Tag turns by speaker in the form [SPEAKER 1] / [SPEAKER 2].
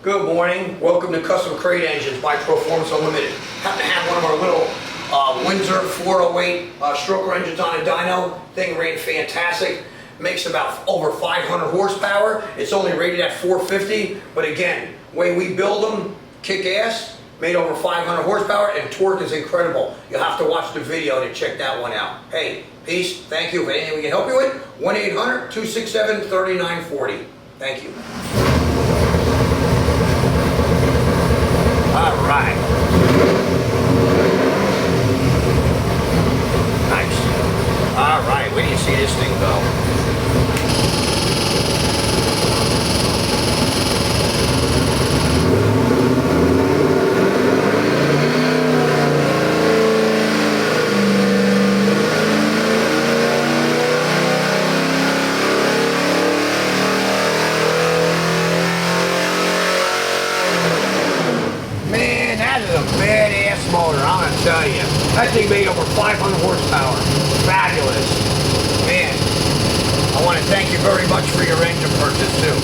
[SPEAKER 1] Good morning. Welcome to Custom Crate Engines by Proformance Unlimited. Happen to have one of our little Windsor 408 stroker engines on a dyno. Thing ran fantastic. Makes about over 500 horsepower. It's only rated at 450, but again, way we build them, kick ass. Made over 500 horsepower and torque is incredible. You'll have to watch the video to check that one out. Hey, peace. Thank you. If anything we can help you with, 1-800-267-3940. Thank you. All right. Nice. All right, where do you see this thing go? Badass motor, I'm gonna tell you. That thing made over 500 horsepower. Fabulous. Man, I want to thank you very much for your engine purchase too.